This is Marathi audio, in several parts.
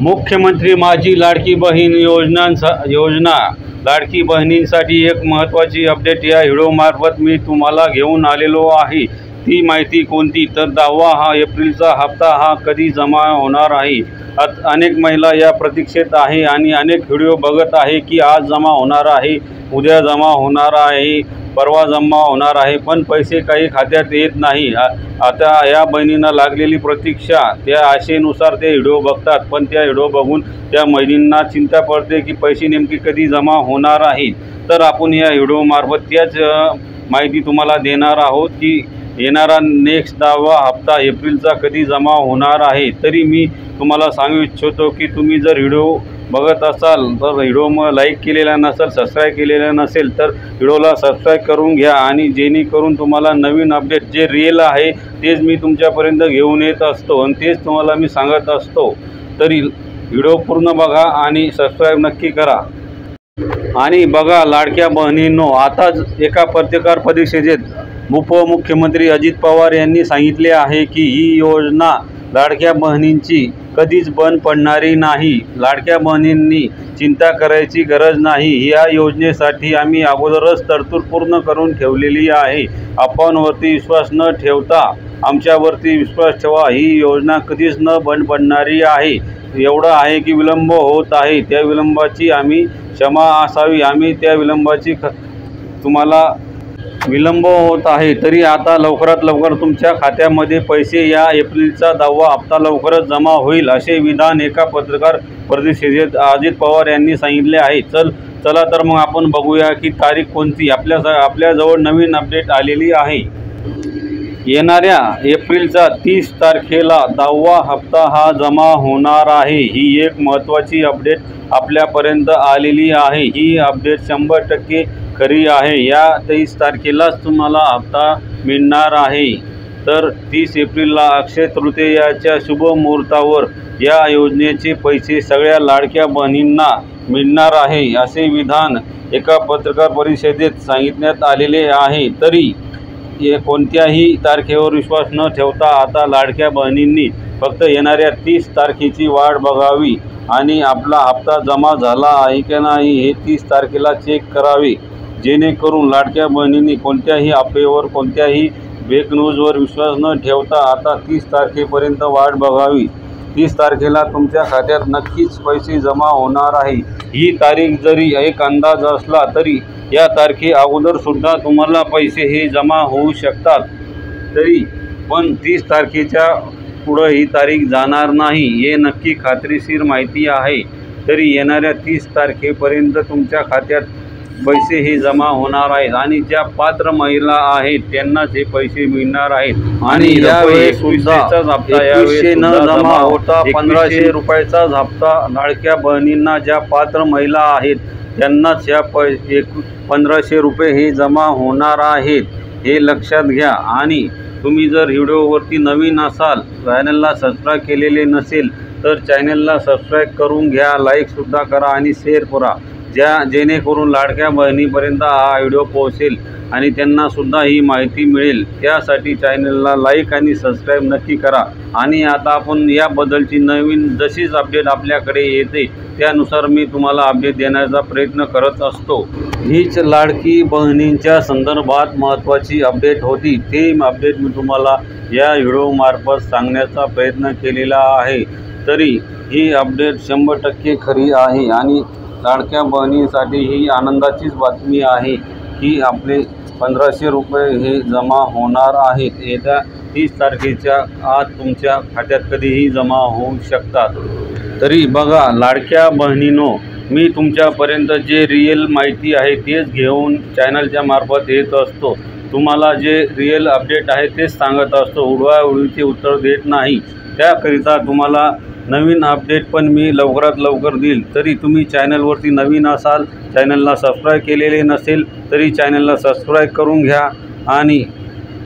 मुख्यमंत्री माझी लाडकी बहीण योजना लाडकी बहिणींसाठी एक महत्त्वाची अपडेट या व्हिडिओमार्फत मी तुम्हाला घेऊन आलेलो आहे। ती माहिती कोणती तर 10 एप्रिलचा हप्ता हा कधी जमा होणार आहे। अनेक महिला या प्रतीक्षेत आहे आणि अनेक व्हिडिओ बघत आहे की आज जमा होणार आहे, उद्या जमा होणार आहे, परवा जमा होणार आहे, पण पैसे काही खात्यात येत नाही। आता या बहिणींना लागलेली प्रतीक्षा, त्या आशेनुसार ते व्हिडिओ बघतात, पण त्या व्हिडिओ बघून त्या महिलांना चिंता पडते की पैसे नेमके कधी जमा होणार आहेत। तर आपण या व्हिडिओमार्फत त्याच माहिती तुम्हाला देणार आहोत की येणारा नेक्स्ट 10वा हप्ता एप्रिलचा कधी जमा होणार आहे। तरी मी तुम्हाला सांगू इच्छितो की तुम्ही जर व्हिडिओ बघत असाल तर व्हिडिओ लाईक केलेला नसेल, सबस्क्राईब केलेला नसेल तर व्हिडिओला सबस्क्राईब करून घ्या आणि जेणेकरून तुम्हाला नवीन अपडेट जे रिअल आहे तेच मी तुमच्यापर्यंत घेऊन येत असतो आणि तेच तुम्हाला मी सांगत असतो। तरी व्हिडिओ पूर्ण बघा आणि सबस्क्राईब नक्की करा। आणि बघा लाडक्या बहिणींनो, आताच एका पत्रकार परिषदेत उपमुख्यमंत्री अजित पवार यांनी सांगितले आहे की ही योजना लाडक्या बहिणींची कधीच बंद पडणारी नाही। लाडक्या बहिणींनी चिंता करायची गरज नाही। या योजनेसाठी आम्ही अगोदरच तरतूद पूर्ण करून ठेवलेली आहे। आपणवरती विश्वास न ठेवता आमच्यावरती विश्वास ठेवा। ही योजना कधीच न बंद पडणारी आहे। एवढं आहे की विलंब होत आहे, त्या विलंबाची आम्ही क्षमा असावी। आम्ही त्या विलंबाची तुम्हाला विलंब होत आहे तरी आता लवकरात लवकर तुमच्या खात्यामध्ये पैसे या एप्रिलचा 10वा हप्ता लवकरच जमा होईल, असे विधान एका पत्रकार परिषदेत अजित पवार यांनी सांगितले आहे। चला तर मग आपण बघूया की तारीख कोणती। आपल्याजवळ नवीन अपडेट आलेली आहे। येणाऱ्या एप्रिलच्या 30 तारखेला 10वा हप्ता हा जमा होणार आहे। ही एक महत्त्वाची अपडेट आपल्यापर्यंत आलेली आहे। ही अपडेट 100% खरी आहे। या 30 तारखेलाच तुम्हाला हप्ता मिळणार आहे। तर 30 एप्रिलला अक्षय तृतीयाच्या शुभ मुहूर्तावर या योजनेचे पैसे सगळ्या लाडक्या बहिणींना मिळणार आहे, असे विधान एका पत्रकार परिषदेत सांगण्यात आलेले आहे। तरी कोणत्याही तारखेवर विश्वास न ठेवता आता लाडक्या बहिणींनी फक्त येणाऱ्या 30 तारखेची वाट बघावी आणि आपला हप्ता जमा झाला आहे की नाही हे 30 तारखेला चेक करावे, जेणेकरून लाडक्या बहिणींनी कोणत्याही अफवेवर, कोणत्याही फेक न्यूजवर विश्वास न ठेवता आता 30 तारखेपर्यंत वाट बघावी। 30 तारखेला तुमच्या खात्यात नक्कीच पैसे जमा होणार आहे। ही तारीख जरी एक अंदाज असला तरी या तारखे अगोदरसुद्धा तुम्हाला पैसे हे जमा होऊ शकतात। तरी पण 30 तारखेच्या पुढं ही तारीख जाणार नाही, हे नक्की खात्रीशीर माहिती आहे। तरी येणाऱ्या 30 तारखेपर्यंत तुमच्या खात्यात पैसे हे जमा होणार आहेत आणि ज्या पात्र महिला आहेत त्यांनाच हे पैसे मिळणार आहेत। आणि यावेळेस सुद्धाचाच हप्ता यावेळेस न जमा होता 1500 रुपयाचाच हप्ता लाडक्या बहिणींना ज्या पात्र महिला आहेत त्यांनाच या 1500 रुपये हे जमा होणार आहेत, हे लक्षात घ्या। आणि तुम्ही जर व्हिडिओवरती नवीन असाल, चॅनलला सबस्क्राईब केलेले नसेल तर चॅनलला सबस्क्राईब करून घ्या, लाईकसुद्धा करा आणि शेअर करा, जेणेकरून लाडक्या बहिणीपर्यंत हा व्हिडिओ पोहोचेल आणि त्यांनासुद्धा ही माहिती मिळेल। त्यासाठी चॅनलला लाईक आणि सबस्क्राईब नक्की करा। आणि आता आपण याबद्दलची नवीन जशीच अपडेट आपल्याकडे येते त्यानुसार मी तुम्हाला अपडेट देण्याचा प्रयत्न करत असतो। हीच लाडकी बहिणींच्या संदर्भात महत्त्वाची अपडेट होती। ते अपडेट मी तुम्हाला या व्हिडिओमार्फत सांगण्याचा प्रयत्न केलेला आहे। तरी ही अपडेट 100% खरी आहे आणि लाडक्या बहिणींसाठी ही आनंदाचीच बातमी आहे की आपले 1500 रुपये हे जमा होणार आहेत। येत्या 30 तारखेच्या आत तुमच्या खात्यात कधीही जमा होऊ शकतात। तरी बघा लाडक्या बहिणींनो, मी तुमच्यापर्यंत जे रिअल माहिती आहे तेच घेऊन चॅनलच्या मार्फत येत असतो। तुम्हाला जे रिअल अपडेट आहे तेच सांगत असतो, उडवाउडवीचे उत्तर देत नाही। त्याकरिता तुम्हाला नवीन अपडेट पण मी लवकरात लवकर देईल। तरी तुम्ही चॅनलवरती नवीन असाल, चॅनलला सबस्क्राईब केलेले नसेल तरी चॅनलला सबस्क्राईब करून घ्या आणि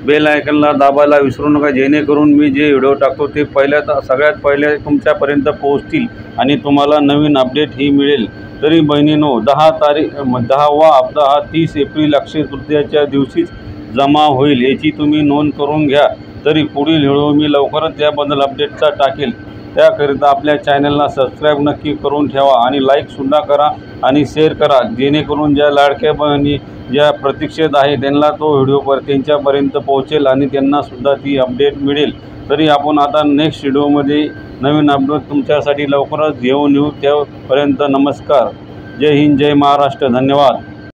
बेल आयकनला दाबायला विसरू नका, जेणेकरून मी जे व्हिडिओ टाकतो ते सगळ्यात पहिले तुमच्यापर्यंत पोहोचतील आणि तुम्हाला नवीन अपडेट ही मिळेल। तरी बहिणींनो, 10वा हप्ता हा 30 एप्रिल अक्षय तृतीयाच्या दिवशीच जमा होईल, याची तुम्ही नोंद करून घ्या। तरी पुढील व्हिडिओ मी लवकरच याबद्दल अपडेटचा टाकेल, त्याकरिता आपल्या चॅनलला सबस्क्राईब नक्की करून ठेवा आणि लाईकसुद्धा करा आणि शेअर करा, जेणेकरून ज्या लाडक्या बहिणी ज्या प्रतीक्षेत आहे त्यांना तो व्हिडिओ त्यांच्यापर्यंत पोहोचेल आणि त्यांनासुद्धा ती अपडेट मिळेल। तरी आपण आता नेक्स्ट व्हिडिओमध्ये नवीन अपडेट तुमच्यासाठी लवकरच घेऊन येऊ। त्यापर्यंत नमस्कार, जय हिंद, जय महाराष्ट्र, धन्यवाद।